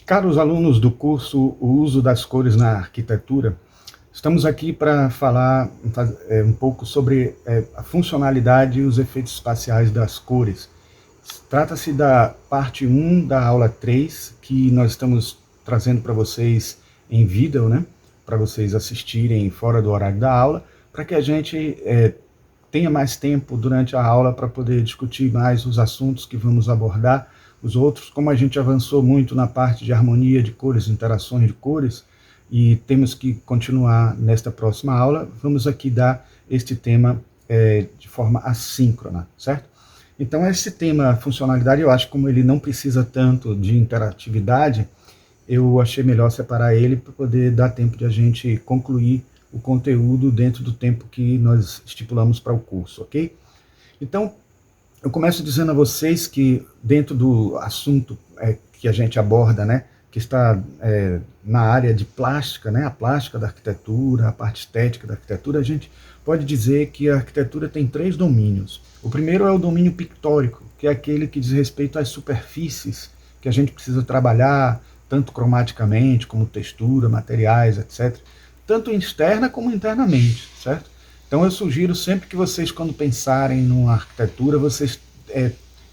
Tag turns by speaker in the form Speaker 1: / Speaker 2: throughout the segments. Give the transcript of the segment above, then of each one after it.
Speaker 1: Caros alunos do curso O Uso das Cores na Arquitetura, estamos aqui para falar um pouco sobre a funcionalidade e os efeitos espaciais das cores. Trata-se da parte 1 da aula 3, que nós estamos trazendo para vocês em vídeo, né? Para vocês assistirem fora do horário da aula, para que a gente tenha mais tempo durante a aula para poder discutir mais os assuntos que vamos abordar. Os outros, como a gente avançou muito na parte de harmonia de cores, interações de cores, e temos que continuar nesta próxima aula, vamos aqui dar este tema de forma assíncrona, certo? Então esse tema funcionalidade, eu acho que como ele não precisa tanto de interatividade, eu achei melhor separar ele para poder dar tempo de a gente concluir o conteúdo dentro do tempo que nós estipulamos para o curso, ok? Então, eu começo dizendo a vocês que dentro do assunto que a gente aborda, né, que está na área de plástica, né, a plástica da arquitetura, a parte estética da arquitetura, a gente pode dizer que a arquitetura tem 3 domínios. O primeiro é o domínio pictórico, que é aquele que diz respeito às superfícies que a gente precisa trabalhar, tanto cromaticamente, como textura, materiais, etc., tanto externa como internamente, certo? Então eu sugiro sempre que vocês, quando pensarem numa arquitetura, vocês,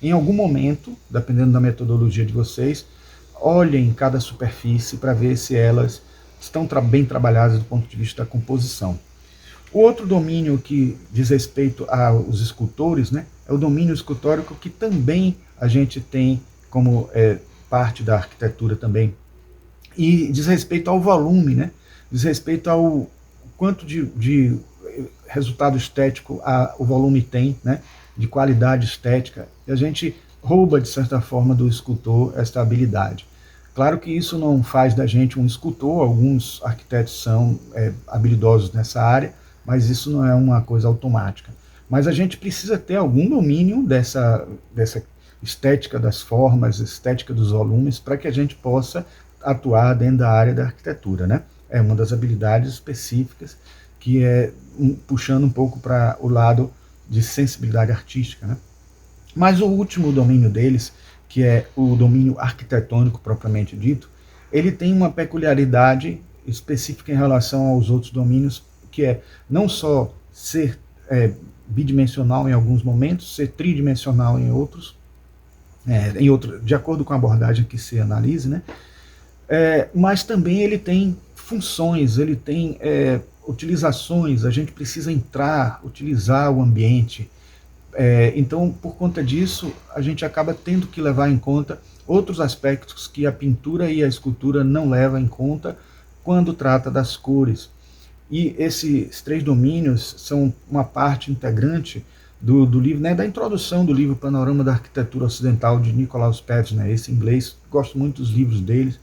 Speaker 1: em algum momento, dependendo da metodologia de vocês, olhem cada superfície para ver se elas estão bem trabalhadas do ponto de vista da composição. O outro domínio que diz respeito aos escultores, né, é o domínio escultórico, que também a gente tem como parte da arquitetura também. E diz respeito ao volume, né, diz respeito ao quanto de resultado estético o volume tem, né, de qualidade estética, e a gente rouba, de certa forma, do escultor esta habilidade. Claro que isso não faz da gente um escultor, alguns arquitetos são habilidosos nessa área, mas isso não é uma coisa automática. Mas a gente precisa ter algum domínio dessa estética das formas, estética dos volumes, para que a gente possa atuar dentro da área da arquitetura, né? É uma das habilidades específicas que é puxando um pouco para o lado de sensibilidade artística, né? Mas o último domínio deles, que é o domínio arquitetônico propriamente dito, ele tem uma peculiaridade específica em relação aos outros domínios, que é não só ser bidimensional em alguns momentos, ser tridimensional em outros, de acordo com a abordagem que se analise, né? Mas também ele tem funções, ele tem utilizações, a gente precisa utilizar o ambiente. Então, por conta disso, a gente acaba tendo que levar em conta outros aspectos que a pintura e a escultura não levam em conta quando trata das cores. E esses 3 domínios são uma parte integrante do livro, né, da introdução do livro Panorama da Arquitetura Ocidental, de Nicolaus Pevsner, esse inglês. Gosto muito dos livros dele,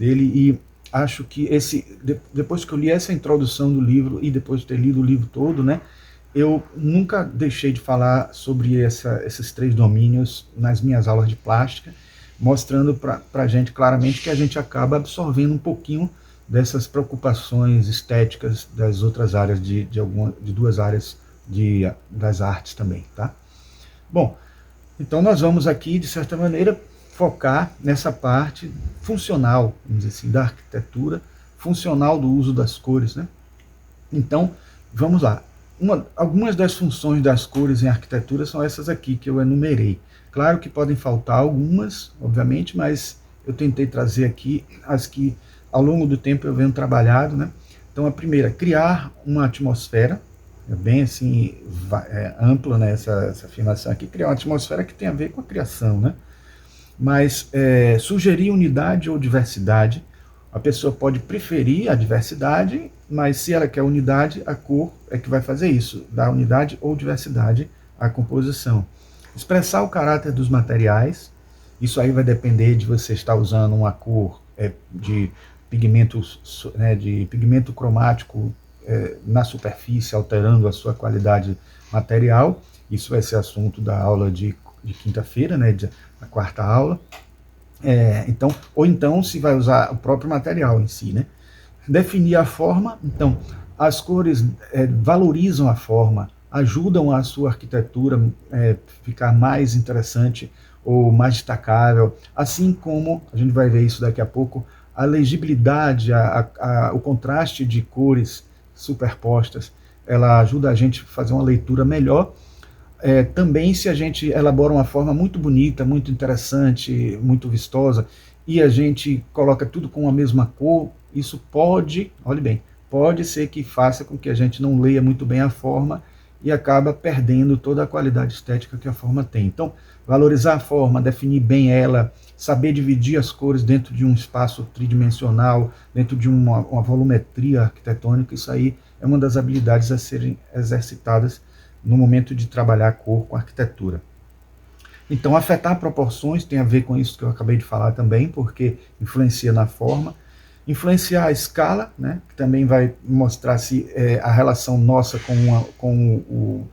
Speaker 1: e acho que depois que eu li essa introdução do livro e depois de ter lido o livro todo, né, eu nunca deixei de falar sobre esses 3 domínios nas minhas aulas de plástica, mostrando para a gente claramente que a gente acaba absorvendo um pouquinho dessas preocupações estéticas das outras áreas, de 2 áreas das artes também, tá? Bom, então nós vamos aqui, de certa maneira, focar nessa parte funcional, vamos dizer assim, da arquitetura, funcional do uso das cores, né? Então, vamos lá. Algumas das funções das cores em arquitetura são essas aqui que eu enumerei. Claro que podem faltar algumas, obviamente, mas eu tentei trazer aqui as que ao longo do tempo eu venho trabalhando, né? Então a primeira, criar uma atmosfera, é bem assim, ampla, né, essa afirmação aqui, criar uma atmosfera que tem a ver com a criação, né? Mas sugerir unidade ou diversidade, a pessoa pode preferir a diversidade, mas se ela quer unidade, a cor é que vai fazer isso, dar unidade ou diversidade à composição. Expressar o caráter dos materiais, isso aí vai depender de você estar usando uma cor de pigmento cromático na superfície, alterando a sua qualidade material. Isso vai ser assunto da aula de quinta-feira, né, a 4ª aula. Ou então se vai usar o próprio material em si, né? Definir a forma, então as cores valorizam a forma, ajudam a sua arquitetura ficar mais interessante, ou mais destacável, assim como, a gente vai ver isso daqui a pouco, a legibilidade, o contraste de cores superpostas, ela ajuda a gente a fazer uma leitura melhor. Também se a gente elabora uma forma muito bonita, muito interessante, muito vistosa, e a gente coloca tudo com a mesma cor, isso pode, olhe bem, pode ser que faça com que a gente não leia muito bem a forma e acaba perdendo toda a qualidade estética que a forma tem. Então, valorizar a forma, definir bem ela, saber dividir as cores dentro de um espaço tridimensional, dentro de uma volumetria arquitetônica, isso aí é uma das habilidades a serem exercitadas no momento de trabalhar a cor com a arquitetura. Então, afetar proporções tem a ver com isso que eu acabei de falar também, porque influencia na forma. Influenciar a escala, né, que também vai mostrar se a relação nossa com o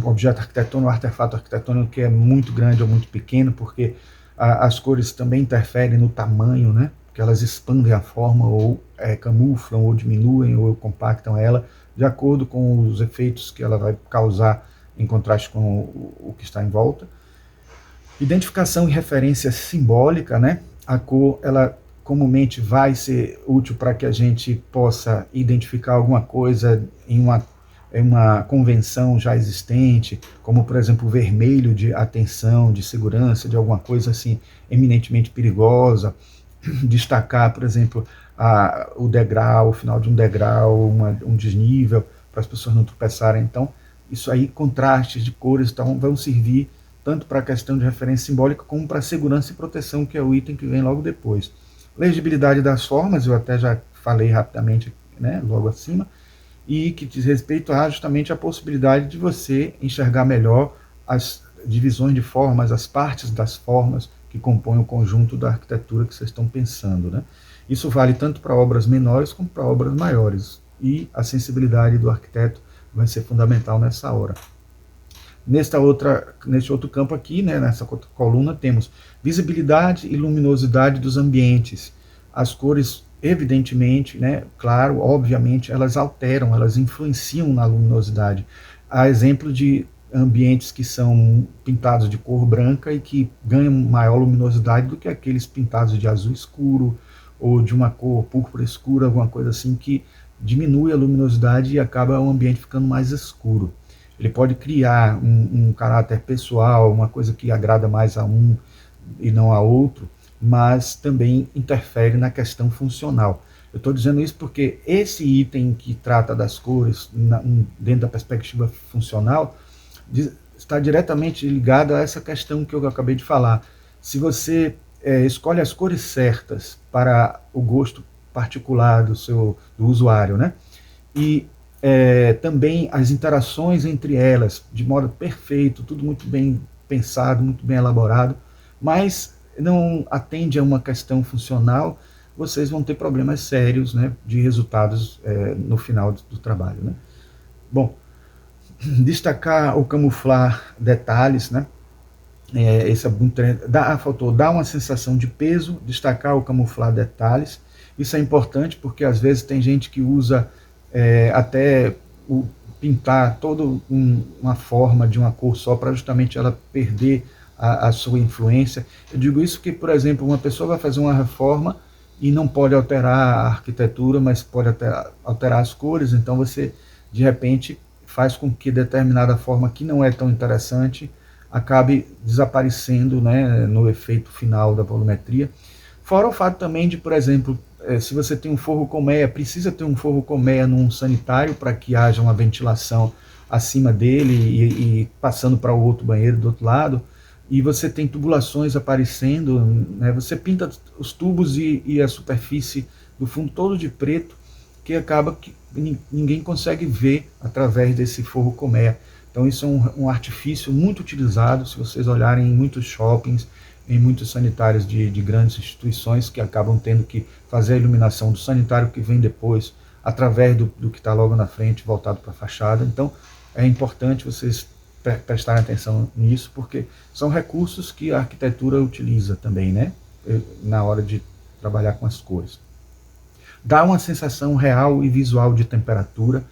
Speaker 1: objeto arquitetônico, o artefato arquitetônico, que é muito grande ou muito pequeno, porque as cores também interferem no tamanho, né, porque elas expandem a forma, ou camuflam, ou diminuem, ou compactam ela, de acordo com os efeitos que ela vai causar em contraste com o que está em volta. Identificação e referência simbólica, né? A cor, ela comumente vai ser útil para que a gente possa identificar alguma coisa em uma convenção já existente, como, por exemplo, o vermelho de atenção, de segurança, de alguma coisa assim eminentemente perigosa. Destacar, por exemplo, o degrau, o final de um degrau, um desnível, para as pessoas não tropeçarem. Então, isso aí, contrastes de cores, então, vão servir tanto para a questão de referência simbólica, como para segurança e proteção, que é o item que vem logo depois. Legibilidade das formas, eu até já falei rapidamente, né, logo acima, e que diz respeito a justamente a possibilidade de você enxergar melhor as divisões de formas, as partes das formas que compõem o conjunto da arquitetura que vocês estão pensando, né? Isso vale tanto para obras menores como para obras maiores, e a sensibilidade do arquiteto vai ser fundamental nessa hora. Neste outro campo aqui, né, nessa outra coluna, temos visibilidade e luminosidade dos ambientes. As cores, evidentemente, né, claro, obviamente, elas alteram, elas influenciam na luminosidade. Há exemplo de ambientes que são pintados de cor branca e que ganham maior luminosidade do que aqueles pintados de azul escuro ou de uma cor púrpura escura, alguma coisa assim, que diminui a luminosidade e acaba o ambiente ficando mais escuro. Ele pode criar um caráter pessoal, uma coisa que agrada mais a um e não a outro, mas também interfere na questão funcional. Eu estou dizendo isso porque esse item que trata das cores dentro da perspectiva funcional está diretamente ligado a essa questão que eu acabei de falar. Se você escolhe as cores certas para o gosto particular do usuário, né? E também as interações entre elas, de modo perfeito, tudo muito bem pensado, muito bem elaborado, mas não atende a uma questão funcional, vocês vão ter problemas sérios, né, de resultados no final do trabalho, né? Bom, destacar ou camuflar detalhes, né? Esse é muito, faltou dar uma sensação de peso, destacar ou camuflar detalhes. Isso é importante porque às vezes tem gente que usa até pintar toda uma forma de uma cor só para justamente ela perder a sua influência. Eu digo isso porque, por exemplo, uma pessoa vai fazer uma reforma e não pode alterar a arquitetura, mas pode alterar as cores, então você, de repente, faz com que determinada forma que não é tão interessante acabe desaparecendo, né, no efeito final da volumetria. Fora o fato também de, por exemplo, se você tem um forro colmeia, precisa ter um forro colmeia num sanitário para que haja uma ventilação acima dele e passando para o outro banheiro do outro lado, e você tem tubulações aparecendo, né, você pinta os tubos e a superfície do fundo todo de preto, que acaba que ninguém consegue ver através desse forro colmeia. Então isso é um artifício muito utilizado, se vocês olharem em muitos shoppings, em muitos sanitários de grandes instituições, que acabam tendo que fazer a iluminação do sanitário que vem depois, através do que está logo na frente, voltado para a fachada. Então é importante vocês prestarem atenção nisso, porque são recursos que a arquitetura utiliza também, né, na hora de trabalhar com as cores. Dá uma sensação real e visual de temperatura.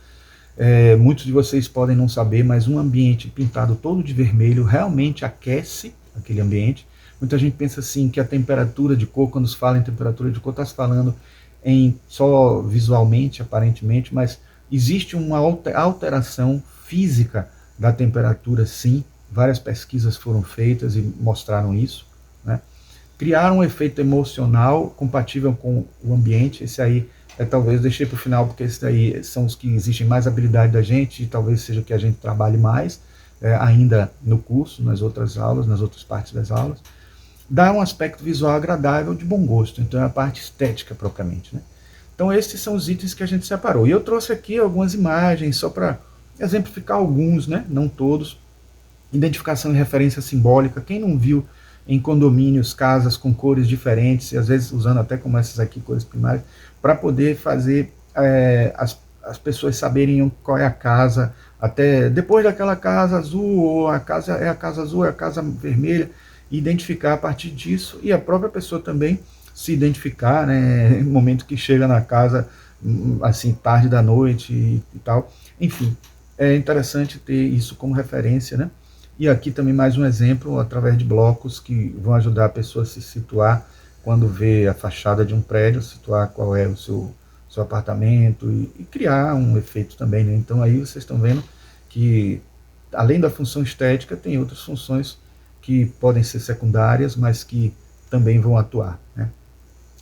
Speaker 1: Muitos de vocês podem não saber, mas um ambiente pintado todo de vermelho realmente aquece aquele ambiente. Muita gente pensa assim que a temperatura de cor, quando se fala em temperatura de cor, está se falando em só visualmente, aparentemente, mas existe uma alteração física da temperatura, sim. Várias pesquisas foram feitas e mostraram isso, né? Criar um efeito emocional compatível com o ambiente, esse aí talvez deixei para o final, porque esses aí são os que exigem mais habilidade da gente e talvez seja o que a gente trabalhe mais ainda no curso, nas outras aulas, nas outras partes das aulas. Dá um aspecto visual agradável, de bom gosto, então é a parte estética propriamente, né? Então esses são os itens que a gente separou. E eu trouxe aqui algumas imagens, só para exemplificar alguns, né? Não todos. Identificação e referência simbólica. Quem não viu em condomínios casas com cores diferentes, e às vezes usando até como essas aqui, cores primárias, para poder fazer as pessoas saberem qual é a casa, até depois daquela casa azul, ou a casa é a casa azul, é a casa vermelha, e identificar a partir disso, e a própria pessoa também se identificar, né, no momento que chega na casa, assim, tarde da noite e tal. Enfim, é interessante ter isso como referência, né? E aqui também mais um exemplo, através de blocos que vão ajudar a pessoa a se situar quando vê a fachada de um prédio, situar qual é o seu apartamento e criar um efeito também, né? Então aí vocês estão vendo que, além da função estética, tem outras funções que podem ser secundárias, mas que também vão atuar, né?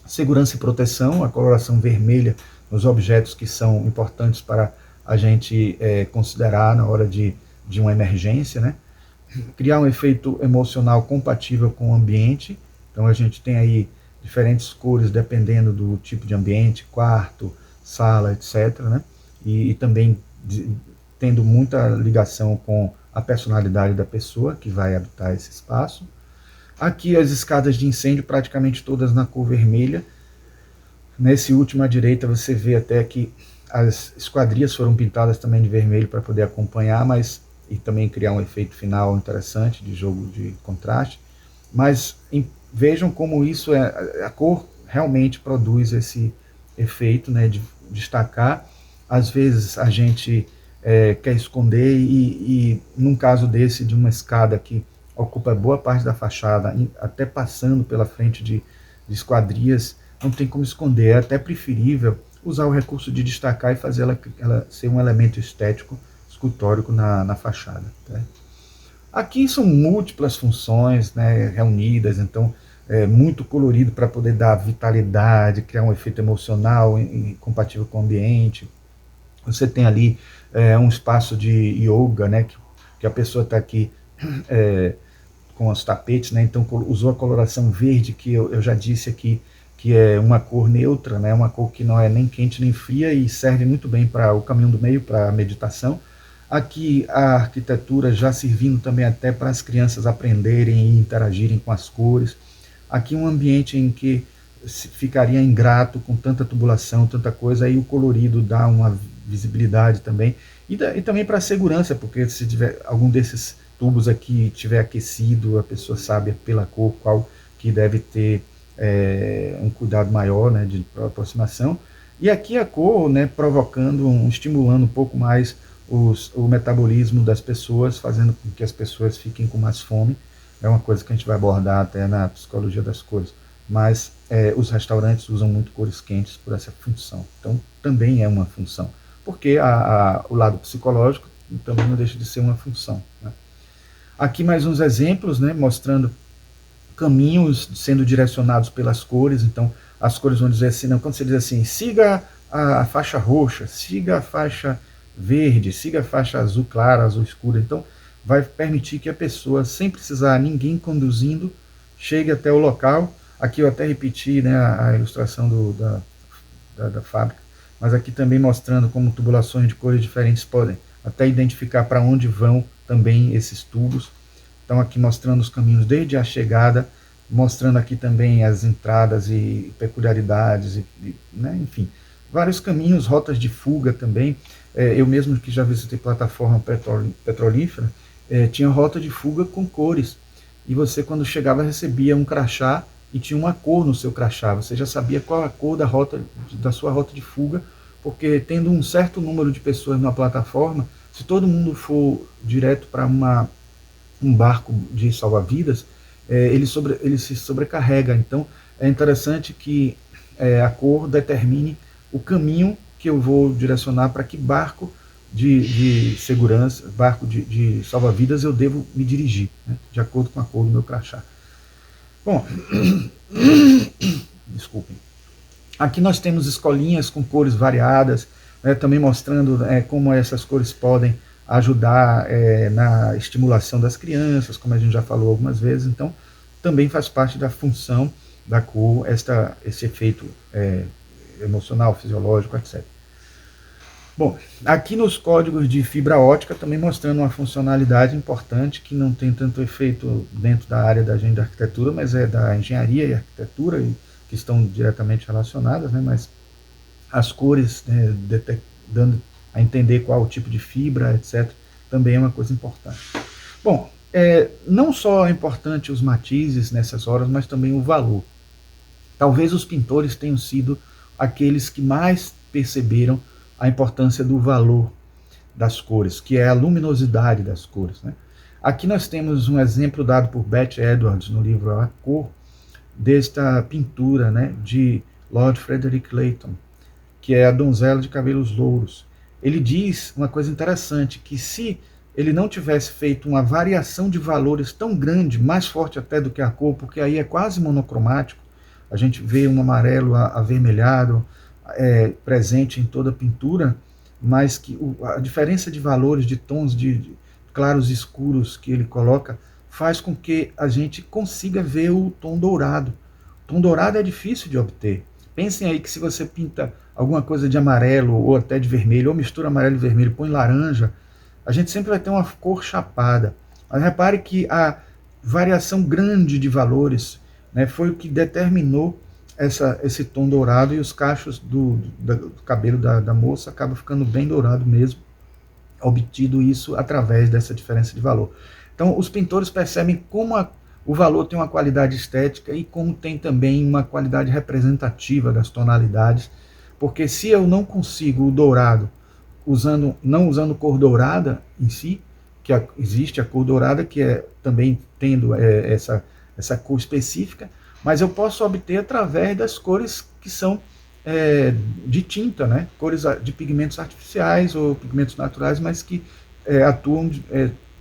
Speaker 1: Segurança e proteção, a coloração vermelha nos objetos que são importantes para a gente considerar na hora de uma emergência, né? Criar um efeito emocional compatível com o ambiente. Então a gente tem aí diferentes cores dependendo do tipo de ambiente, quarto, sala, etc., né? E também tendo muita ligação com a personalidade da pessoa que vai habitar esse espaço. Aqui as escadas de incêndio praticamente todas na cor vermelha. Nesse último à direita você vê até que as esquadrias foram pintadas também de vermelho para poder acompanhar, mas e também criar um efeito final interessante de jogo de contraste. Mas vejam como isso a cor realmente produz esse efeito, né, de destacar. Às vezes a gente quer esconder e num caso desse de uma escada que ocupa boa parte da fachada, até passando pela frente de esquadrias, não tem como esconder. É até preferível usar o recurso de destacar e fazer ela ser um elemento estético escultórico na fachada. Tá? Aqui são múltiplas funções, né, reunidas, então é muito colorido para poder dar vitalidade, criar um efeito emocional compatível com o ambiente. Você tem ali um espaço de yoga, né, que a pessoa está aqui com os tapetes, né, então usou a coloração verde, que eu já disse aqui, que é uma cor neutra, né, uma cor que não é nem quente nem fria e serve muito bem para o caminho do meio, para a meditação. Aqui a arquitetura já servindo também até para as crianças aprenderem e interagirem com as cores. Aqui um ambiente em que ficaria ingrato com tanta tubulação, tanta coisa, aí o colorido dá uma visibilidade também. E também para a segurança, porque se tiver algum desses tubos aqui tiver aquecido, a pessoa sabe pela cor qual que deve ter um cuidado maior, né, de aproximação. E aqui a cor, né, provocando, estimulando um pouco mais o metabolismo das pessoas, fazendo com que as pessoas fiquem com mais fome. É uma coisa que a gente vai abordar até na psicologia das cores. Mas os restaurantes usam muito cores quentes por essa função. Então também é uma função. Porque o lado psicológico também não deixa de ser uma função, né? Aqui mais uns exemplos, né, mostrando caminhos sendo direcionados pelas cores. Então as cores vão dizer assim, não, quando você diz assim, siga a faixa roxa, siga a faixa verde, siga a faixa azul clara, azul escura. Então vai permitir que a pessoa, sem precisar ninguém conduzindo, chegue até o local. Aqui eu até repeti, né, a ilustração da fábrica, mas aqui também mostrando como tubulações de cores diferentes podem até identificar para onde vão também esses tubos. Então aqui mostrando os caminhos desde a chegada, mostrando aqui também as entradas e peculiaridades, né, enfim, vários caminhos, rotas de fuga também. Eu mesmo que já visitei plataforma petrolífera, tinha rota de fuga com cores, e você quando chegava recebia um crachá e tinha uma cor no seu crachá, você já sabia qual a cor da sua rota de fuga, porque tendo um certo número de pessoas na plataforma, se todo mundo for direto para um barco de salva-vidas, ele se sobrecarrega. Então é interessante que a cor determine o caminho que eu vou direcionar para que barco de segurança, barco de salva-vidas eu devo me dirigir, né, de acordo com a cor do meu crachá. Bom, desculpem. Aqui nós temos escolinhas com cores variadas, né, também mostrando como essas cores podem ajudar na estimulação das crianças, como a gente já falou algumas vezes. Então, também faz parte da função da cor, esse efeito emocional, fisiológico, etc. Bom, aqui nos códigos de fibra ótica também mostrando uma funcionalidade importante que não tem tanto efeito dentro da área da gente da arquitetura, mas é da engenharia e arquitetura, que estão diretamente relacionadas, né, mas as cores, né, dando a entender qual o tipo de fibra, etc., também é uma coisa importante. Bom, não só é importante os matizes nessas horas, mas também o valor. Talvez os pintores tenham sido aqueles que mais perceberam a importância do valor das cores, que é a luminosidade das cores, né? Aqui nós temos um exemplo dado por Beth Edwards no livro A Cor, desta pintura, né, de Lord Frederick Leighton, que é a donzela de cabelos louros. Ele diz uma coisa interessante, que se ele não tivesse feito uma variação de valores tão grande, mais forte até do que a cor, porque aí é quase monocromático, a gente vê um amarelo avermelhado presente em toda a pintura, mas que a diferença de valores, de tons de claros e escuros que ele coloca, faz com que a gente consiga ver o tom dourado. O tom dourado é difícil de obter. Pensem aí que se você pinta alguma coisa de amarelo ou até de vermelho, ou mistura amarelo e vermelho, põe laranja, a gente sempre vai ter uma cor chapada. Mas repare que a variação grande de valores, né, foi o que determinou esse tom dourado, e os cachos do cabelo da moça acabam ficando bem dourado mesmo, obtido isso através dessa diferença de valor. Então os pintores percebem como o valor tem uma qualidade estética e como tem também uma qualidade representativa das tonalidades, porque se eu não consigo o dourado não usando cor dourada em si, que existe a cor dourada, que é também tendo essa cor específica, mas eu posso obter através das cores que são de tinta, né? Cores de pigmentos artificiais ou pigmentos naturais, mas que atuam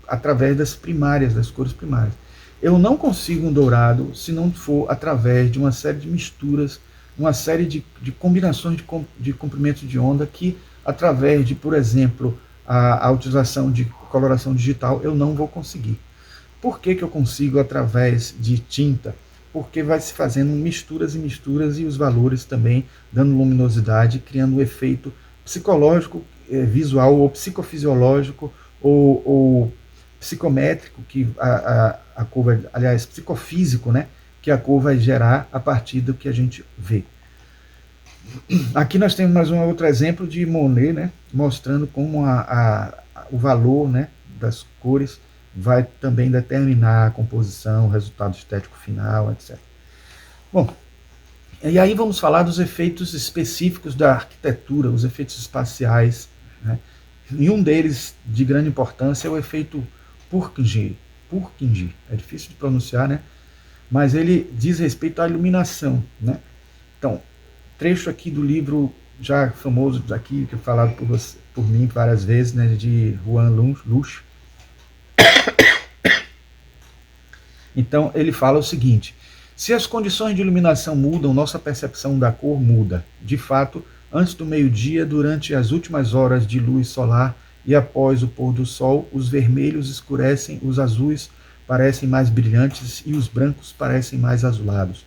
Speaker 1: através das primárias, das cores primárias. Eu não consigo um dourado se não for através de uma série de misturas, uma série de combinações de comprimentos de onda que, através de, por exemplo, a utilização de coloração digital, eu não vou conseguir. Por que eu consigo através de tinta? Porque vai se fazendo misturas e misturas, e os valores também dando luminosidade, criando um efeito psicológico, visual, ou psicofisiológico, ou psicométrico, que a cor vai, aliás, psicofísico, né, que a cor vai gerar a partir do que a gente vê. Aqui nós temos mais um outro exemplo de Monet, né, mostrando como o valor, né, das cores vai também determinar a composição, o resultado estético final, etc. Bom, e aí vamos falar dos efeitos específicos da arquitetura, os efeitos espaciais, né? E um deles de grande importância é o efeito Purkinje, é difícil de pronunciar, né? Mas ele diz respeito à iluminação, né? Então, trecho aqui do livro já famoso aqui, que é falado por mim várias vezes, né, de Juan Luch. Então ele fala o seguinte: se as condições de iluminação mudam, nossa percepção da cor muda. De fato, antes do meio-dia, durante as últimas horas de luz solar e após o pôr do sol, os vermelhos escurecem, os azuis parecem mais brilhantes e os brancos parecem mais azulados.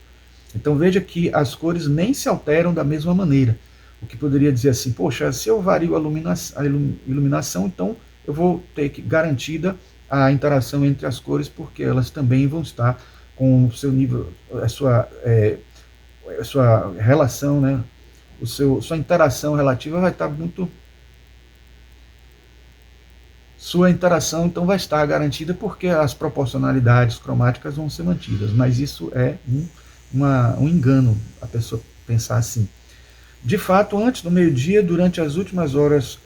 Speaker 1: Então veja que as cores nem se alteram da mesma maneira. O que poderia dizer assim: poxa, se eu vario a iluminação, então eu vou ter que garantida a interação entre as cores, porque elas também vão estar com o seu nível, a sua relação, né? Sua interação relativa vai estar muito... Sua interação, então, vai estar garantida, porque as proporcionalidades cromáticas vão ser mantidas. Mas isso é um engano, a pessoa pensar assim. De fato, antes do meio-dia, durante as últimas horas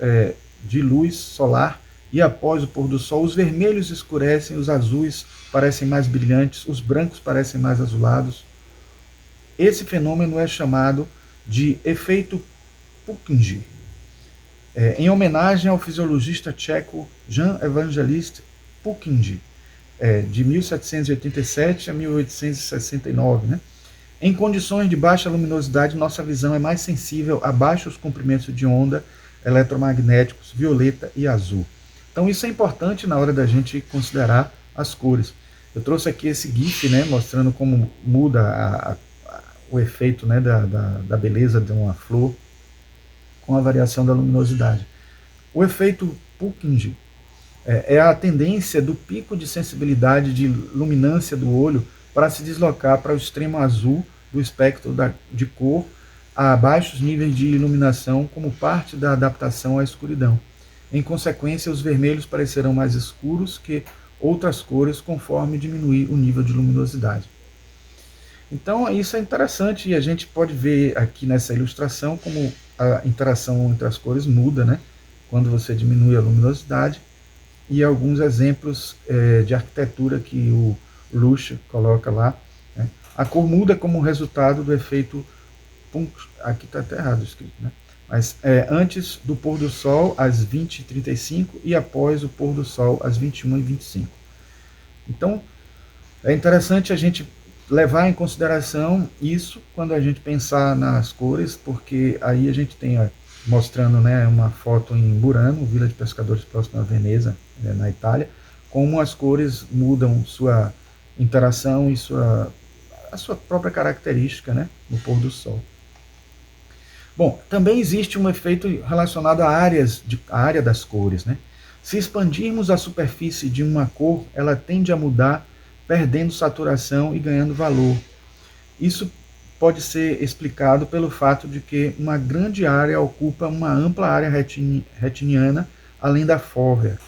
Speaker 1: de luz solar e após o pôr do sol, os vermelhos escurecem, os azuis parecem mais brilhantes, os brancos parecem mais azulados. Esse fenômeno é chamado de efeito Pücking, em homenagem ao fisiologista tcheco Jan Evangelist Pücking, de 1787 a 1869, né? Em condições de baixa luminosidade, nossa visão é mais sensível a baixos comprimentos de onda eletromagnéticos, violeta e azul. Então isso é importante na hora da gente considerar as cores. Eu trouxe aqui esse GIF, né, mostrando como muda o efeito, né, da beleza de uma flor com a variação da luminosidade. O efeito Pücking é a tendência do pico de sensibilidade de luminância do olho para se deslocar para o extremo azul do espectro de cor a baixos níveis de iluminação como parte da adaptação à escuridão. Em consequência, os vermelhos parecerão mais escuros que outras cores conforme diminuir o nível de luminosidade. Então isso é interessante e a gente pode ver aqui nessa ilustração como a interação entre as cores muda, né, quando você diminui a luminosidade, e alguns exemplos de arquitetura que o Lusch coloca lá, né. A cor muda como resultado do efeito, aqui está até errado escrito, né, mas antes do pôr do sol às 20h35 e após o pôr do sol às 21h25. Então é interessante a gente levar em consideração isso quando a gente pensar nas cores, porque aí a gente tem, mostrando, né, uma foto em Burano, Vila de Pescadores próximo a Veneza, na Itália, como as cores mudam sua interação e a sua própria característica, né, no pôr do sol. Bom, também existe um efeito relacionado à área das cores, né? Se expandirmos a superfície de uma cor, ela tende a mudar, perdendo saturação e ganhando valor. Isso pode ser explicado pelo fato de que uma grande área ocupa uma ampla área retiniana, além da fóvea,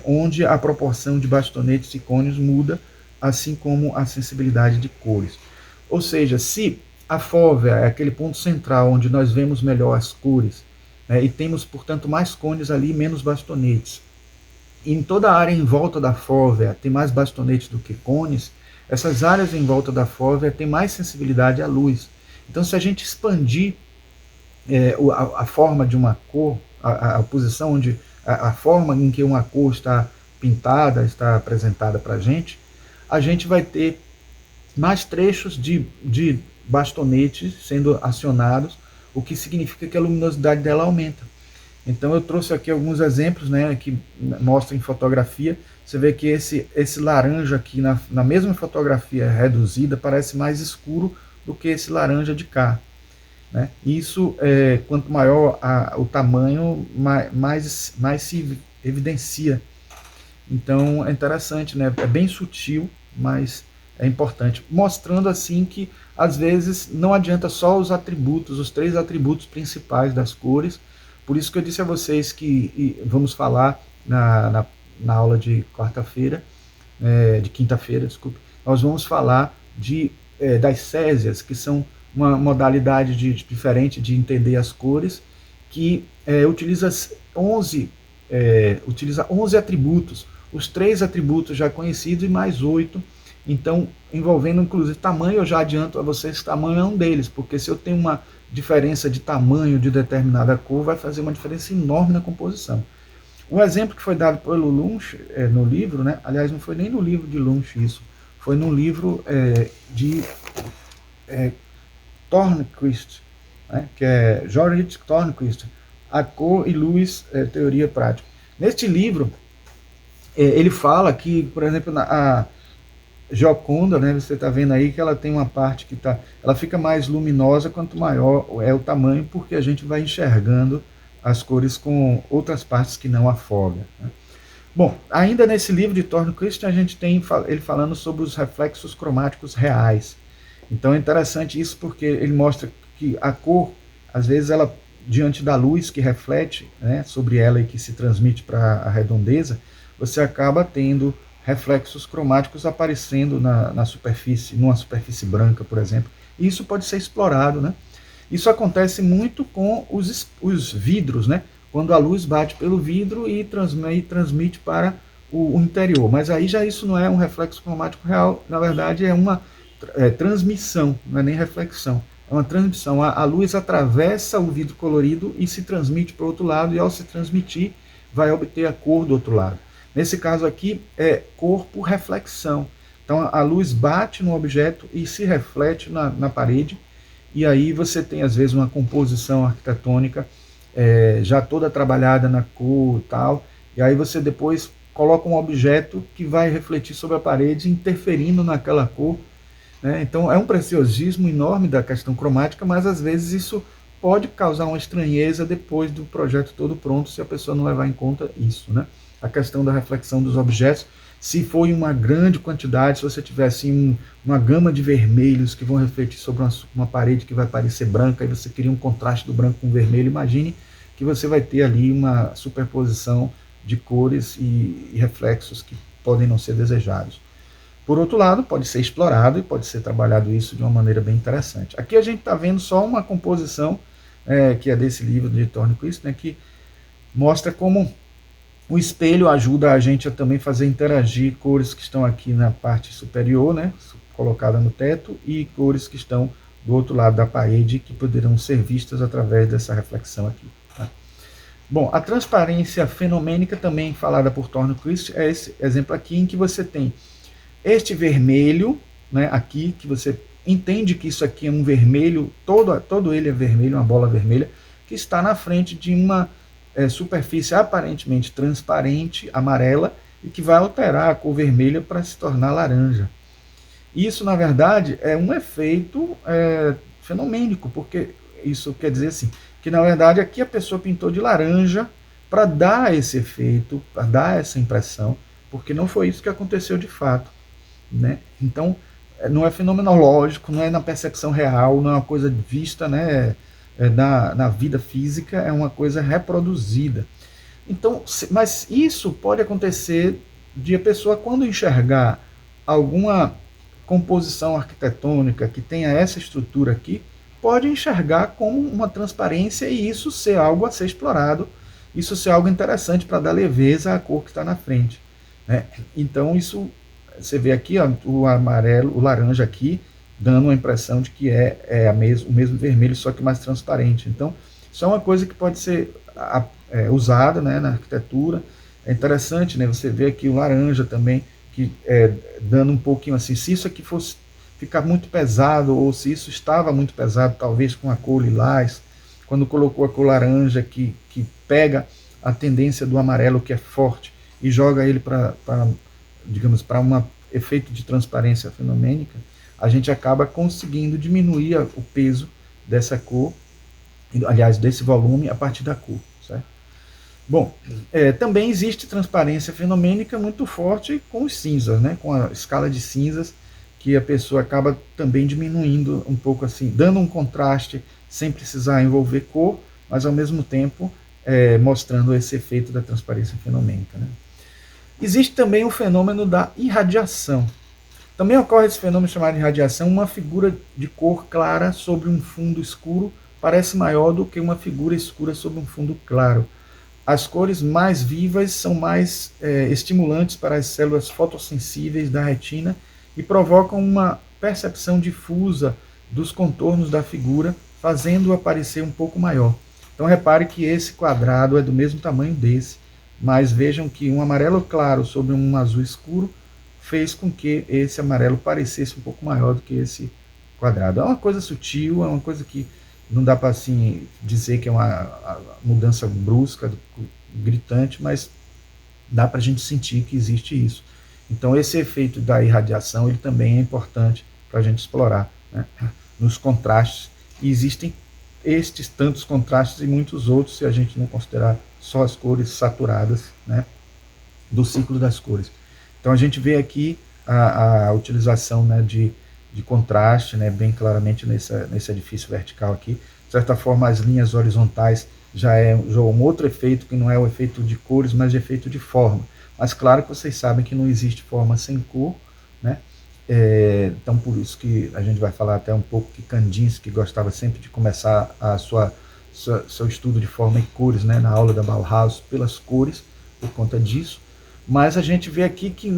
Speaker 1: onde a proporção de bastonetes e cônios muda, assim como a sensibilidade de cores. Ou seja, se a fóvea é aquele ponto central onde nós vemos melhor as cores, né, e temos, portanto, mais cônios ali e menos bastonetes, e em toda a área em volta da fóvea tem mais bastonetes do que cônios, essas áreas em volta da fóvea têm mais sensibilidade à luz. Então, se a gente expandir a forma de uma cor, a posição onde a forma em que uma cor está pintada, está apresentada para a gente vai ter mais trechos de bastonetes sendo acionados, o que significa que a luminosidade dela aumenta. Então eu trouxe aqui alguns exemplos, né, que mostram em fotografia. Você vê que esse laranja aqui na mesma fotografia reduzida parece mais escuro do que esse laranja de cá, né? Isso, quanto maior o tamanho, mais se evidencia. Então é interessante, né? É bem sutil, mas é importante, mostrando assim que às vezes não adianta só os atributos, os 3 atributos principais das cores. Por isso que eu disse a vocês que vamos falar na aula de quarta-feira, de quinta-feira, desculpe, nós vamos falar das césias, que são uma modalidade diferente de entender as cores, que utiliza 11 atributos, os 3 atributos já conhecidos e mais 8, então envolvendo inclusive tamanho. Eu já adianto a vocês que tamanho é um deles, porque se eu tenho uma diferença de tamanho de determinada cor, vai fazer uma diferença enorme na composição. Um exemplo que foi dado pelo Lusch no livro, né? Aliás, não foi nem no livro de Lusch isso, foi no livro de Tornquist, né? Que é Georg Tornquist, A Cor e Luz, Teoria Prática. Neste livro, ele fala que, por exemplo, a Gioconda, né, você está vendo aí que ela tem uma parte que ela fica mais luminosa quanto maior é o tamanho, porque a gente vai enxergando as cores com outras partes que não a fóvea, né? Bom, ainda nesse livro de Tornquist, a gente tem ele falando sobre os reflexos cromáticos reais. Então é interessante isso, porque ele mostra que a cor, às vezes, ela, diante da luz que reflete, né, sobre ela e que se transmite para a redondeza, você acaba tendo reflexos cromáticos aparecendo na superfície, numa superfície branca, por exemplo. E isso pode ser explorado, né? Isso acontece muito com os vidros, né? quando a luz bate pelo vidro e transmite para o interior. Mas aí já isso não é um reflexo cromático real, na verdade é uma transmissão, não é nem reflexão. É uma transmissão. A luz atravessa o vidro colorido e se transmite para o outro lado, e ao se transmitir, vai obter a cor do outro lado. Nesse caso aqui, é cor por reflexão. Então a luz bate no objeto e se reflete na parede, e aí você tem às vezes uma composição arquitetônica já toda trabalhada na cor e tal, e aí você depois coloca um objeto que vai refletir sobre a parede, interferindo naquela cor, né? Então é um preciosismo enorme da questão cromática, mas às vezes isso pode causar uma estranheza depois do projeto todo pronto, se a pessoa não levar em conta isso, né? A questão da reflexão dos objetos, se for em uma grande quantidade, se você tiver assim uma gama de vermelhos que vão refletir sobre uma parede que vai parecer branca, e você cria um contraste do branco com o vermelho, imagine que você vai ter ali uma superposição de cores e reflexos que podem não ser desejados. Por outro lado, pode ser explorado e pode ser trabalhado isso de uma maneira bem interessante. Aqui a gente está vendo só uma composição que é desse livro de Thornquist, né, que mostra como o espelho ajuda a gente a também fazer interagir cores que estão aqui na parte superior, né, colocada no teto, e cores que estão do outro lado da parede, que poderão ser vistas através dessa reflexão aqui. Tá? Bom, a transparência fenomênica, também falada por Thornquist, é esse exemplo aqui em que você tem este vermelho, né, aqui, que você entende que isso aqui é um vermelho, todo ele é vermelho, uma bola vermelha, que está na frente de uma superfície aparentemente transparente, amarela, e que vai alterar a cor vermelha para se tornar laranja. Isso, na verdade, é um efeito fenomênico, porque isso quer dizer assim, que na verdade aqui a pessoa pintou de laranja para dar esse efeito, para dar essa impressão, porque não foi isso que aconteceu de fato. Né? Então, não é fenomenológico, não é na percepção real, não é uma coisa vista, né, na vida física, é uma coisa reproduzida. Então, mas isso pode acontecer de a pessoa, quando enxergar alguma composição arquitetônica que tenha essa estrutura aqui, pode enxergar como uma transparência, e isso ser algo a ser explorado, isso ser algo interessante para dar leveza à cor que está na frente. Né? Então, isso você vê aqui, ó, o amarelo, o laranja aqui, dando uma impressão de que é o mesmo vermelho, só que mais transparente. Então, isso é uma coisa que pode ser usada, né, na arquitetura. É interessante, né, você vê aqui o laranja também, que dando um pouquinho assim, se isso aqui fosse ficar muito pesado, ou se isso estava muito pesado, talvez com a cor lilás, quando colocou a cor laranja, que pega a tendência do amarelo, que é forte, e joga ele para digamos, para um efeito de transparência fenomênica, a gente acaba conseguindo diminuir o peso dessa cor, aliás, desse volume, a partir da cor. Certo? Bom, também existe transparência fenomênica muito forte com os cinzas, né? Com a escala de cinzas, que a pessoa acaba também diminuindo um pouco assim, dando um contraste sem precisar envolver cor, mas ao mesmo tempo mostrando esse efeito da transparência fenomênica. Né? Existe também o fenômeno da irradiação. Também ocorre esse fenômeno chamado de irradiação, uma figura de cor clara sobre um fundo escuro parece maior do que uma figura escura sobre um fundo claro. As cores mais vivas são mais estimulantes para as células fotossensíveis da retina e provocam uma percepção difusa dos contornos da figura, fazendo-o aparecer um pouco maior. Então repare que esse quadrado é do mesmo tamanho desse, mas vejam que um amarelo claro sobre um azul escuro fez com que esse amarelo parecesse um pouco maior do que esse quadrado. É uma coisa sutil, é uma coisa que não dá para assim dizer que é uma mudança brusca, gritante, mas dá para a gente sentir que existe isso. Então esse efeito da irradiação ele também é importante para a gente explorar, né? Nos contrastes, e existem estes tantos contrastes e muitos outros, se a gente não considerar só as cores saturadas, né, do ciclo das cores. Então a gente vê aqui a utilização, né, de contraste, né, bem claramente nesse edifício vertical aqui. De certa forma, as linhas horizontais já é um outro efeito, que não é o efeito de cores, mas de efeito de forma. Mas claro que vocês sabem que não existe forma sem cor, né? Então por isso que a gente vai falar até um pouco que Kandinsky gostava sempre de começar a seu estudo de forma e cores, né, na aula da Bauhaus, pelas cores, por conta disso. Mas a gente vê aqui que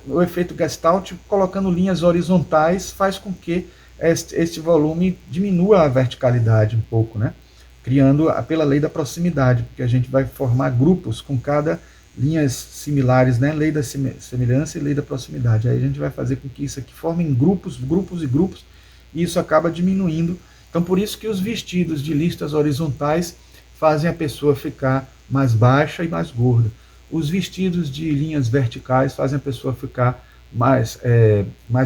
Speaker 1: o efeito Gestalt, colocando linhas horizontais, faz com que este volume diminua a verticalidade um pouco, né? Criando pela lei da proximidade, porque a gente vai formar grupos com cada linhas similares, né? Lei da semelhança e lei da proximidade. Aí a gente vai fazer com que isso aqui formem grupos, grupos e grupos, e isso acaba diminuindo. Então, por isso que os vestidos de listas horizontais fazem a pessoa ficar mais baixa e mais gorda. Os vestidos de linhas verticais fazem a pessoa ficar mais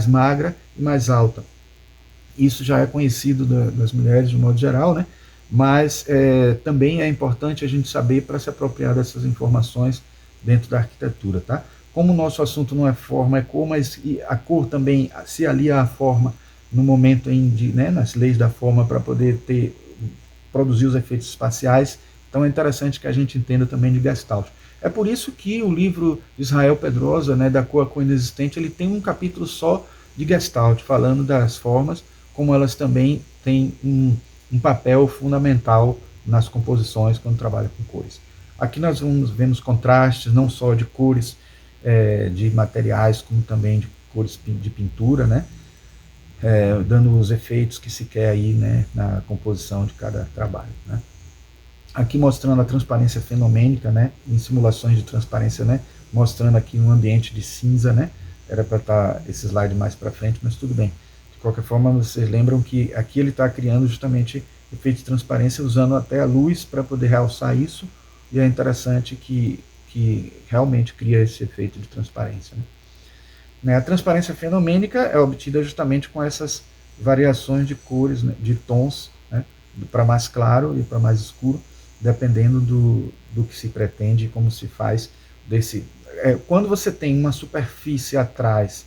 Speaker 1: magra e mais alta. Isso já é conhecido das mulheres de modo geral, né? Mas também é importante a gente saber para se apropriar dessas informações dentro da arquitetura, tá? Como o nosso assunto não é forma, é cor, mas a cor também se alia à forma no momento nas leis da forma para poder produzir os efeitos espaciais. Então é interessante que a gente entenda também de Gestalt. É por isso que o livro de Israel Pedrosa, né, da cor inexistente, ele tem um capítulo só de Gestalt, falando das formas, como elas também têm um papel fundamental nas composições quando trabalha com cores. Aqui nós vemos contrastes não só de cores, de materiais, como também de cores de pintura, né? Dando os efeitos que se quer aí, né, na composição de cada trabalho, né? Aqui mostrando a transparência fenomênica, né, em simulações de transparência, né, mostrando aqui um ambiente de cinza, né, era para estar esse slide mais para frente, mas tudo bem. De qualquer forma, vocês lembram que aqui ele está criando justamente efeito de transparência, usando até a luz para poder realçar isso, e é interessante que realmente cria esse efeito de transparência, né. A transparência fenomênica é obtida justamente com essas variações de cores, né, de tons, né, para mais claro e para mais escuro, dependendo do que se pretende e como se faz desse. Quando você tem uma superfície atrás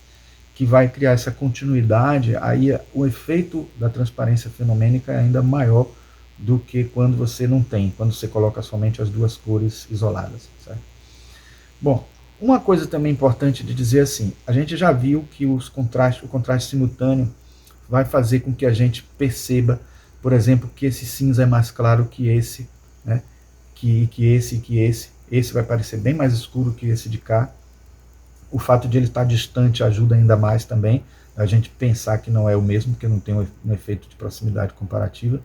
Speaker 1: que vai criar essa continuidade, aí o efeito da transparência fenomênica é ainda maior do que quando você não tem, quando você coloca somente as duas cores isoladas, certo? Bom, uma coisa também importante de dizer assim, a gente já viu que o contraste simultâneo vai fazer com que a gente perceba, por exemplo, que esse cinza é mais claro que esse, né? que esse vai parecer bem mais escuro que esse de cá. O fato de ele estar distante ajuda ainda mais também a gente pensar que não é o mesmo, porque não tem um efeito de proximidade comparativa.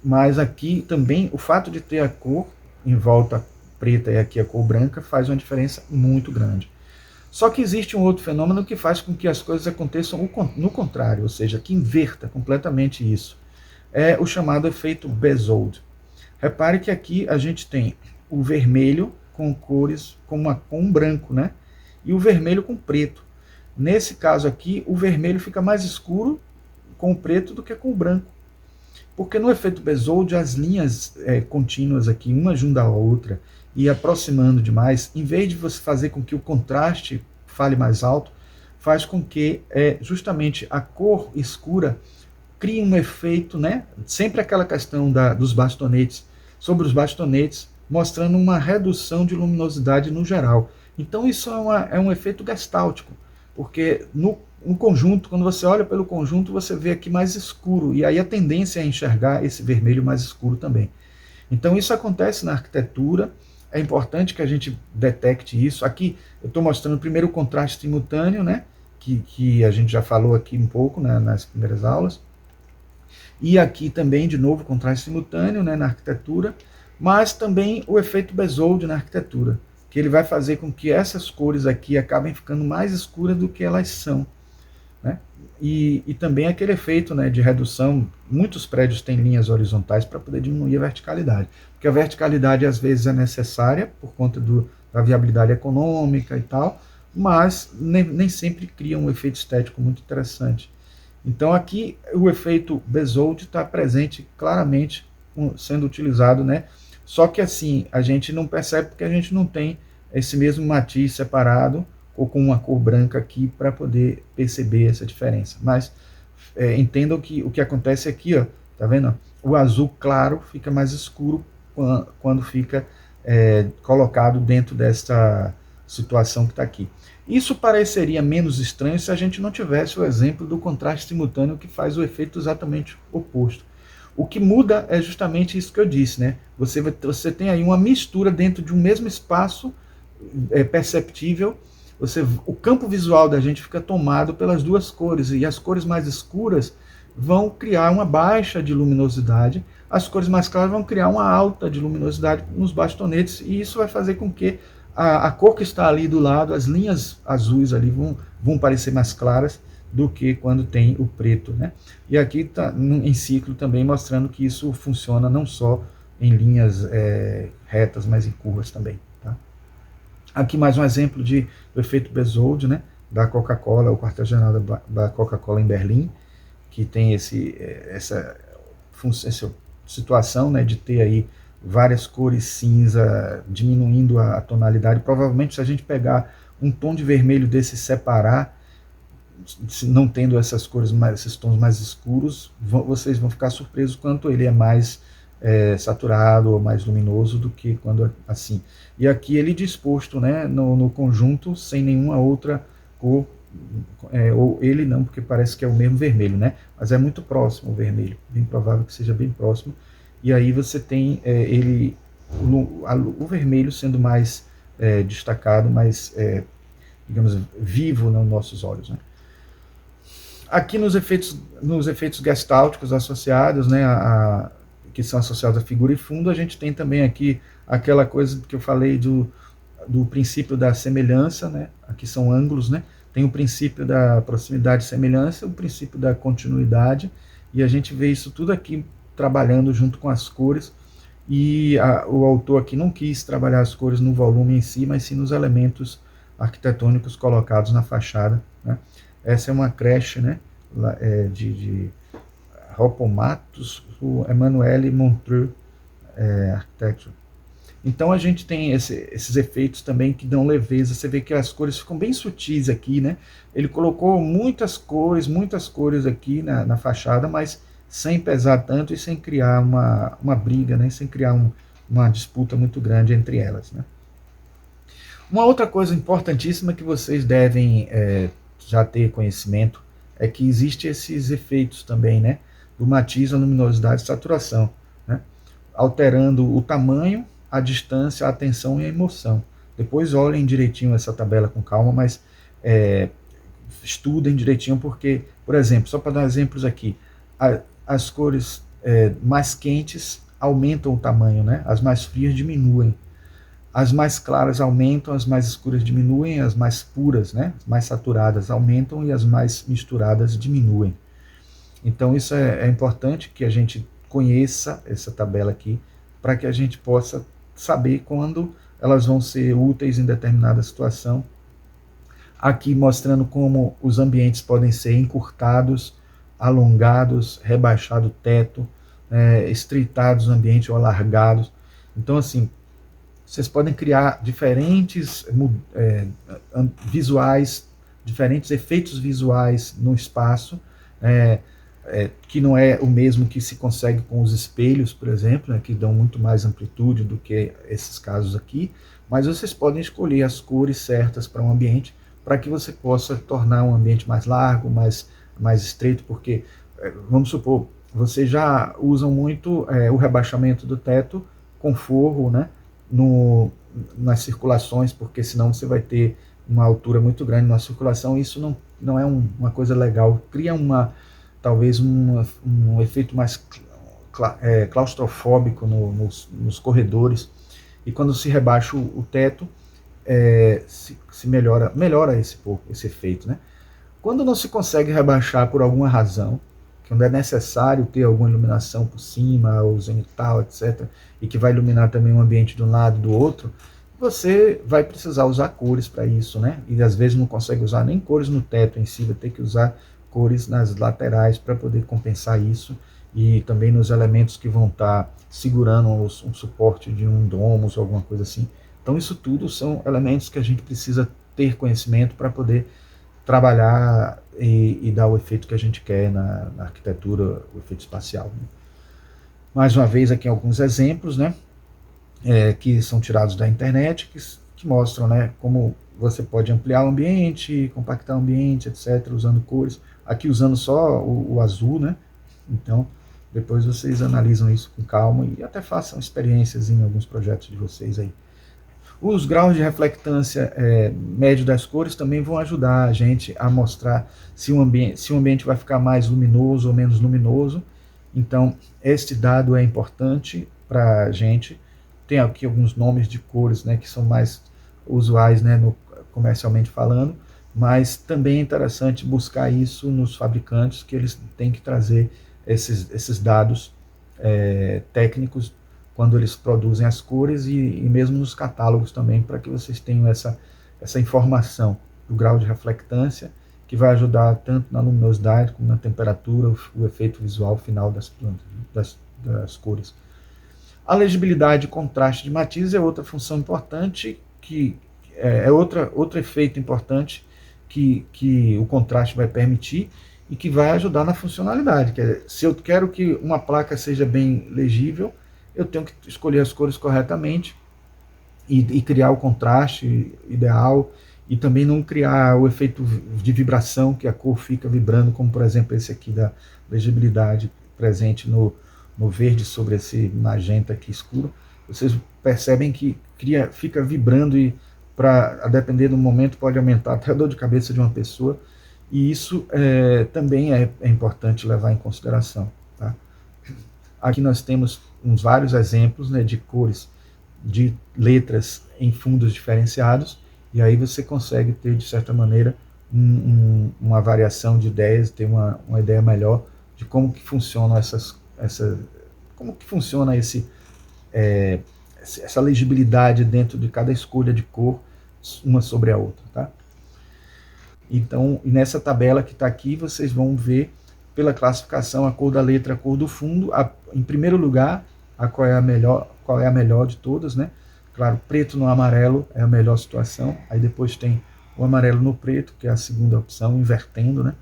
Speaker 1: Mas aqui também o fato de ter a cor em volta preta e aqui a cor branca faz uma diferença muito grande. Só que existe um outro fenômeno que faz com que as coisas aconteçam no contrário, ou seja, que inverta completamente isso. É o chamado efeito Bezold. Repare que aqui a gente tem o vermelho com cores com um branco, né? E o vermelho com preto. Nesse caso aqui, o vermelho fica mais escuro com o preto do que com o branco. Porque no efeito Bezold, as linhas contínuas aqui, uma junto à outra, e aproximando demais, em vez de você fazer com que o contraste fale mais alto, faz com que justamente a cor escura cria um efeito, né? Sempre aquela questão dos bastonetes, sobre os bastonetes, mostrando uma redução de luminosidade no geral. Então isso é um efeito gestáltico, porque no conjunto, quando você olha pelo conjunto, você vê aqui mais escuro, e aí a tendência é enxergar esse vermelho mais escuro também. Então isso acontece na arquitetura, é importante que a gente detecte isso. Aqui eu estou mostrando primeiro o contraste simultâneo, né, que a gente já falou aqui um pouco, né, nas primeiras aulas. E aqui também, de novo, contraste simultâneo, né, na arquitetura, mas também o efeito Bezold na arquitetura, que ele vai fazer com que essas cores aqui acabem ficando mais escuras do que elas são, né? E também aquele efeito, né, de redução. Muitos prédios têm linhas horizontais para poder diminuir a verticalidade, porque a verticalidade às vezes é necessária por conta da viabilidade econômica e tal, mas nem sempre cria um efeito estético muito interessante. Então aqui o efeito Bezold está presente claramente sendo utilizado, né? Só que assim, a gente não percebe porque a gente não tem esse mesmo matiz separado ou com uma cor branca aqui para poder perceber essa diferença. Mas entendam que o que acontece aqui, ó, tá vendo? O azul claro fica mais escuro quando fica colocado dentro dessa situação que está aqui. Isso pareceria menos estranho se a gente não tivesse o exemplo do contraste simultâneo, que faz o efeito exatamente oposto. O que muda é justamente isso que eu disse, né? Você tem aí uma mistura dentro de um mesmo espaço perceptível. O campo visual da gente fica tomado pelas duas cores, e as cores mais escuras vão criar uma baixa de luminosidade, as cores mais claras vão criar uma alta de luminosidade nos bastonetes, e isso vai fazer com que a cor que está ali do lado, as linhas azuis ali vão parecer mais claras do que quando tem o preto, né? E aqui está em ciclo também mostrando que isso funciona não só em linhas retas, mas em curvas também. Tá? Aqui mais um exemplo do efeito Bezold, né? Da Coca-Cola, o quartel-general da Coca-Cola em Berlim, que tem essa situação, né, de ter aí várias cores cinza diminuindo a tonalidade. Provavelmente, se a gente pegar um tom de vermelho desse e separar, não tendo essas cores, esses tons mais escuros, vocês vão ficar surpresos quanto ele é mais saturado ou mais luminoso do que quando assim. E aqui ele disposto, né, no conjunto, sem nenhuma outra cor, ou ele não, porque parece que é o mesmo vermelho, né, mas é muito próximo o vermelho, bem provável que seja bem próximo. E aí você tem o vermelho sendo mais destacado, mais, digamos, vivo nos nossos olhos, né. Aqui nos efeitos gestálticos associados, né, que são associados a figura e fundo, a gente tem também aqui aquela coisa que eu falei do princípio da semelhança, né, aqui são ângulos, né, tem o princípio da proximidade e semelhança, o princípio da continuidade, e a gente vê isso tudo aqui trabalhando junto com as cores, e o autor aqui não quis trabalhar as cores no volume em si, mas sim nos elementos arquitetônicos colocados na fachada, né. Essa é uma creche, né, de Roccomatos, o Emmanuel Montreux Architecture. Então a gente tem esses efeitos também que dão leveza. Você vê que as cores ficam bem sutis aqui, né? Ele colocou muitas cores aqui na fachada, mas sem pesar tanto e sem criar uma briga, né? Sem criar uma disputa muito grande entre elas, né? Uma outra coisa importantíssima que vocês devem já ter conhecimento é que existem esses efeitos também, né? Do matiz, a luminosidade e saturação, né? Alterando o tamanho, a distância, a tensão e a emoção. Depois olhem direitinho essa tabela com calma, mas estudem direitinho, porque, por exemplo, só para dar exemplos aqui, as cores mais quentes aumentam o tamanho, né? As mais frias diminuem. As mais claras aumentam, as mais escuras diminuem, as mais puras, né, mais saturadas aumentam e as mais misturadas diminuem. Então isso é importante que a gente conheça essa tabela aqui, para que a gente possa saber quando elas vão ser úteis em determinada situação. Aqui mostrando como os ambientes podem ser encurtados, alongados, rebaixado o teto, estreitados o ambiente ou alargados. Então assim, vocês podem criar diferentes visuais, diferentes efeitos visuais no espaço, que não é o mesmo que se consegue com os espelhos, por exemplo, né, que dão muito mais amplitude do que esses casos aqui, mas vocês podem escolher as cores certas para um ambiente, para que você possa tornar um ambiente mais largo, mais estreito, porque, vamos supor, vocês já usam muito o rebaixamento do teto com forro, né, nas circulações, porque senão você vai ter uma altura muito grande na circulação, e isso não é uma coisa legal, cria talvez um efeito mais claustrofóbico nos corredores, e quando se rebaixa o teto, se melhora esse efeito, né? Quando não se consegue rebaixar por alguma razão, quando é necessário ter alguma iluminação por cima, ou zenital, etc., e que vai iluminar também um ambiente de um lado e do outro, você vai precisar usar cores para isso, né? E às vezes não consegue usar nem cores no teto em si, vai ter que usar cores nas laterais para poder compensar isso, e também nos elementos que vão estar segurando um suporte de um domus ou alguma coisa assim. Então isso tudo são elementos que a gente precisa ter conhecimento para poder trabalhar e dar o efeito que a gente quer na arquitetura, o efeito espacial, né? Mais uma vez aqui alguns exemplos, né, que são tirados da internet, que mostram, né, como você pode ampliar o ambiente, compactar o ambiente, etc., usando cores. Aqui usando só o azul, né? Então Depois vocês analisam isso com calma e até façam experiências em alguns projetos de vocês aí. Os graus de reflectância médio das cores também vão ajudar a gente a mostrar se o ambiente vai ficar mais luminoso ou menos luminoso. Então, este dado é importante para a gente. Tem aqui alguns nomes de cores, né, que são mais usuais, né, comercialmente falando, mas também é interessante buscar isso nos fabricantes, que eles têm que trazer esses dados técnicos quando eles produzem as cores e mesmo nos catálogos também, para que vocês tenham essa informação do grau de reflectância, que vai ajudar tanto na luminosidade como na temperatura, o efeito visual final das plantas, das cores. A legibilidade e contraste de matizes é outra função importante, que é outro efeito importante que o contraste vai permitir e que vai ajudar na funcionalidade. Quer dizer, se eu quero que uma placa seja bem legível, eu tenho que escolher as cores corretamente e criar o contraste ideal, e também não criar o efeito de vibração, que a cor fica vibrando, como por exemplo esse aqui da legibilidade presente no verde sobre esse magenta aqui escuro. Vocês percebem que fica vibrando e, a depender do momento, pode aumentar até a dor de cabeça de uma pessoa, e isso também é importante levar em consideração. Tá? Aqui nós temos vários exemplos, né, de cores, de letras em fundos diferenciados, e aí você consegue ter, de certa maneira, uma variação de ideias, ter uma ideia melhor de como que funcionam como que funciona essa legibilidade dentro de cada escolha de cor, uma sobre a outra. Tá? Então, nessa tabela que está aqui, vocês vão ver pela classificação a cor da letra, a cor do fundo. Em primeiro lugar, qual é a melhor de todas, né? Claro, preto no amarelo é a melhor situação. Aí depois tem o amarelo no preto, que é a segunda opção, invertendo, né?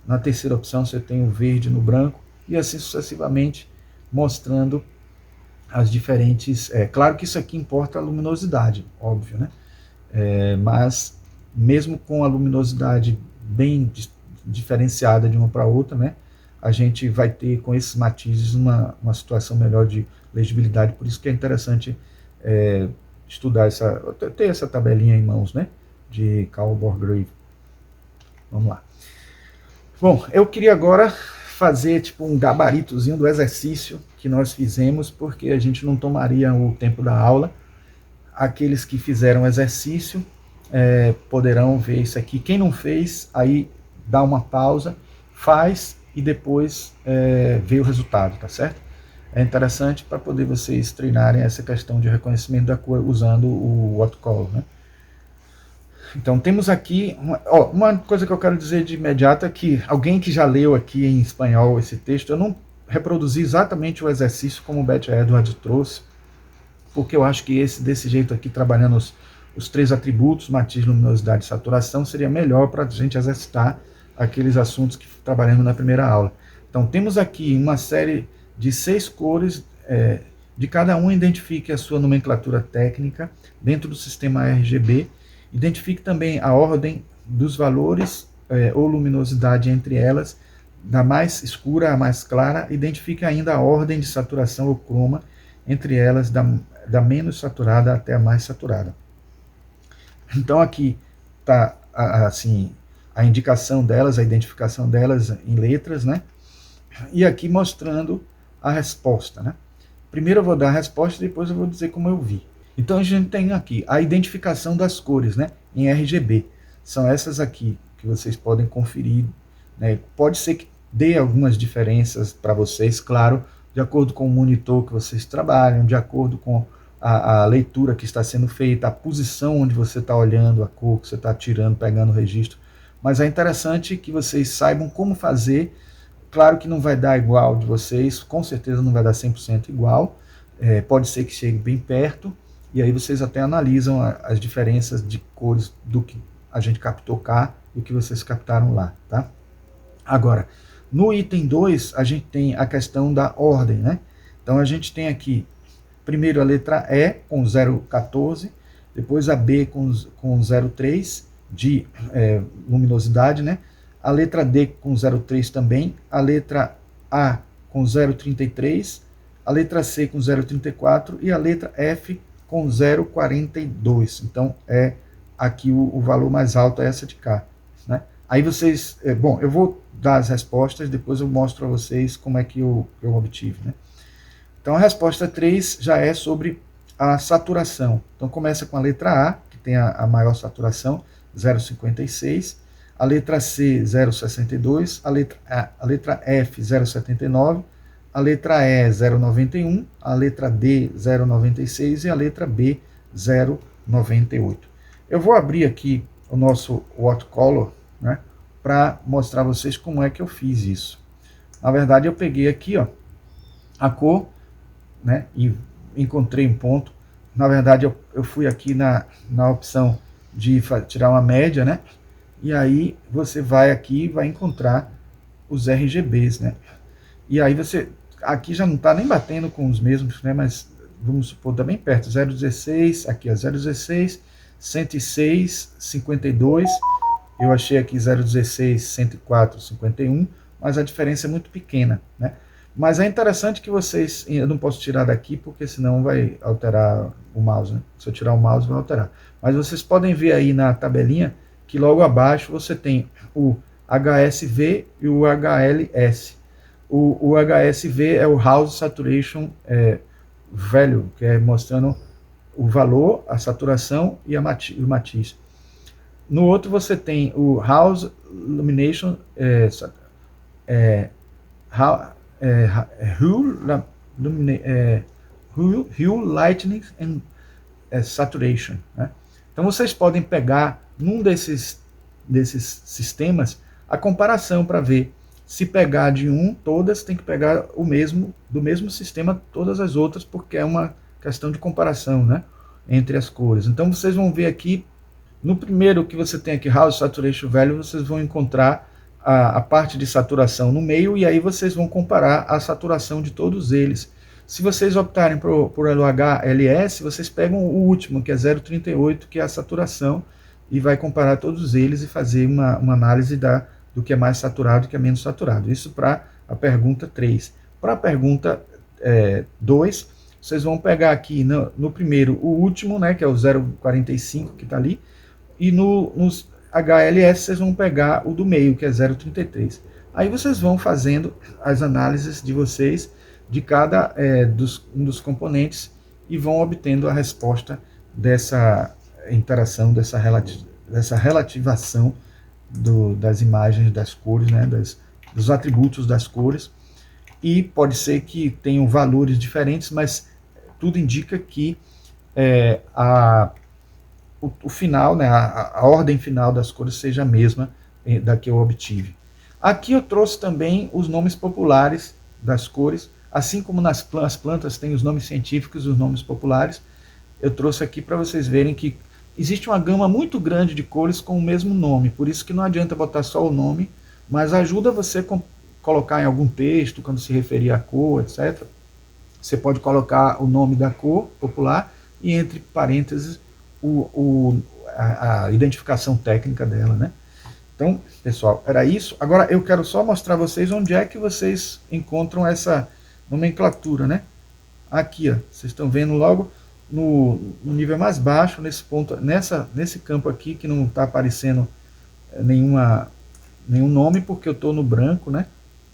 Speaker 1: Na terceira opção você tem o verde no branco, e assim sucessivamente, mostrando as diferentes... claro que isso aqui importa a luminosidade, óbvio, né? Mas mesmo com a luminosidade bem diferenciada de uma para outra, né, a gente vai ter com esses matizes uma situação melhor de legibilidade. Por isso que é interessante estudar ter essa tabelinha em mãos, né, de Carl Borgrave. Vamos lá. Bom, eu queria agora fazer tipo um gabaritozinho do exercício que nós fizemos, porque a gente não tomaria o tempo da aula. Aqueles que fizeram o exercício poderão ver isso aqui. Quem não fez, aí dá uma pausa, faz e depois vê o resultado, tá certo? É interessante para poder vocês treinarem essa questão de reconhecimento da cor usando o Watercolor, né? Então temos aqui, uma coisa que eu quero dizer de imediato é que alguém que já leu aqui em espanhol esse texto, eu não reproduzi exatamente o exercício como o Beth Edwards trouxe, porque eu acho que desse jeito aqui, trabalhando os três atributos, matiz, luminosidade e saturação, seria melhor para a gente exercitar aqueles assuntos que trabalhamos na primeira aula. Então temos aqui uma série de 6 cores, de cada uma identifique a sua nomenclatura técnica dentro do sistema RGB, identifique também a ordem dos valores ou luminosidade entre elas, da mais escura à mais clara, identifique ainda a ordem de saturação ou croma entre elas, da menos saturada até a mais saturada. Então aqui está assim, a indicação delas, a identificação delas em letras, né? E aqui mostrando a resposta, né? Primeiro eu vou dar a resposta e depois eu vou dizer como eu vi. Então a gente tem aqui a identificação das cores, né? Em RGB. São essas aqui que vocês podem conferir, né? Pode ser que dê algumas diferenças para vocês, claro, de acordo com o monitor que vocês trabalham, de acordo com a leitura que está sendo feita, a posição onde você está olhando a cor, que você está tirando, pegando o registro. Mas é interessante que vocês saibam como fazer. Claro que não vai dar igual de vocês, com certeza não vai dar 100% igual, pode ser que chegue bem perto, e aí vocês até analisam as diferenças de cores do que a gente captou cá e o que vocês captaram lá, tá? Agora, no item 2, a gente tem a questão da ordem, né? Então a gente tem aqui, primeiro a letra E com 0,14, depois a B com 0,3 de luminosidade, né? A letra D com 0,3 também, a letra A com 0,33, a letra C com 0,34 e a letra F com 0,42. Então é aqui o valor mais alto é essa de cá, né? Aí vocês, bom, eu vou dar as respostas, depois eu mostro a vocês como é que eu obtive, né? Então a resposta 3 já é sobre a saturação. Então começa com a letra A, que tem a maior saturação, 0,56, a letra C, 0,62, a letra F, 0,79, a letra E, 0,91, a letra D, 0,96 e a letra B, 0,98. Eu vou abrir aqui o nosso watercolor, né, para mostrar a vocês como é que eu fiz isso. Na verdade, eu peguei aqui, ó, a cor, né, e encontrei um ponto. Na verdade, eu fui aqui na opção de tirar uma média, né, e aí você vai aqui e vai encontrar os RGBs, né, e aí você, aqui já não está nem batendo com os mesmos, né, mas vamos supor, está bem perto, 0,16, aqui, ó, 0,16, 106, 52, eu achei aqui 0,16, 104, 51, mas a diferença é muito pequena, né? Mas é interessante que vocês, eu não posso tirar daqui porque senão vai alterar o mouse, né? Se eu tirar o mouse vai alterar. Mas vocês podem ver aí na tabelinha que logo abaixo você tem o HSV e o HLS. O HSV é o House Saturation Value, que é mostrando o valor, a saturação e o matiz. No outro você tem o House Illumination, Hue, Lightning and Saturation, né? Então vocês podem pegar num desses sistemas a comparação para ver. Se pegar de um, todas tem que pegar o mesmo, do mesmo sistema, todas as outras, porque é uma questão de comparação, né, entre as cores. Então vocês vão ver aqui, no primeiro que você tem aqui, House Saturation Value, vocês vão encontrar a parte de saturação no meio, e aí vocês vão comparar a saturação de todos eles. Se vocês optarem por LHLS, vocês pegam o último, que é 0,38, que é a saturação, e vai comparar todos eles e fazer uma análise do que é mais saturado e que é menos saturado. Isso para a pergunta 3. Para a pergunta 2, vocês vão pegar aqui no primeiro o último, né, que é o 0,45 que está ali, e nos HLS vocês vão pegar o do meio, que é 0,33. Aí vocês vão fazendo as análises de vocês de cada um dos componentes e vão obtendo a resposta dessa interação, dessa relativação das imagens, das cores, né, dos atributos das cores. E pode ser que tenham valores diferentes, mas tudo indica que o final, né, a ordem final das cores seja a mesma da que eu obtive. Aqui eu trouxe também os nomes populares das cores, assim como nas plantas tem os nomes científicos e os nomes populares. Eu trouxe aqui para vocês verem que existe uma gama muito grande de cores com o mesmo nome, por isso que não adianta botar só o nome, mas ajuda você colocar em algum texto, quando se referir à cor, etc. Você pode colocar o nome da cor popular e entre parênteses a identificação técnica dela, né? Então, pessoal, era isso. Agora eu quero só mostrar a vocês onde é que vocês encontram essa nomenclatura, né? Aqui, ó, vocês estão vendo logo no nível mais baixo, nesse ponto, nesse campo aqui, que não está aparecendo nenhum nome, porque eu estou no branco, né?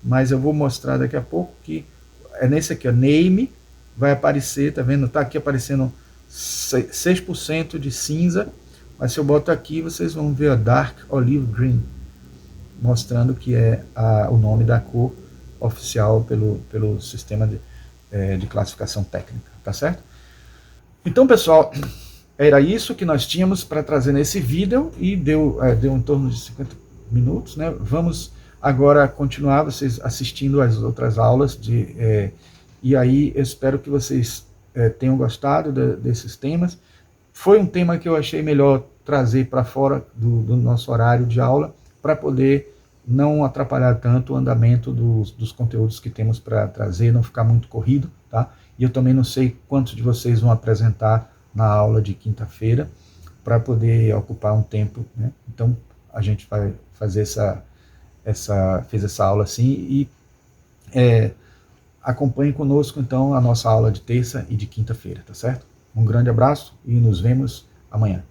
Speaker 1: Mas eu vou mostrar daqui a pouco que é nesse aqui, ó, name, vai aparecer, tá vendo? Tá aqui aparecendo 6% de cinza, mas se eu boto aqui, vocês vão ver a Dark Olive Green, mostrando que é o nome da cor oficial pelo sistema de classificação técnica, tá certo? Então, pessoal, era isso que nós tínhamos para trazer nesse vídeo, e deu em torno de 50 minutos, né? Vamos agora continuar vocês assistindo as outras aulas, e aí eu espero que vocês tenham gostado desses temas. Foi um tema que eu achei melhor trazer para fora do nosso horário de aula, para poder não atrapalhar tanto o andamento dos conteúdos que temos para trazer, não ficar muito corrido, tá? E eu também não sei quantos de vocês vão apresentar na aula de quinta-feira, para poder ocupar um tempo, né? Então a gente vai fazer fez essa aula assim, e acompanhe conosco então a nossa aula de terça e de quinta-feira, tá certo? Um grande abraço e nos vemos amanhã.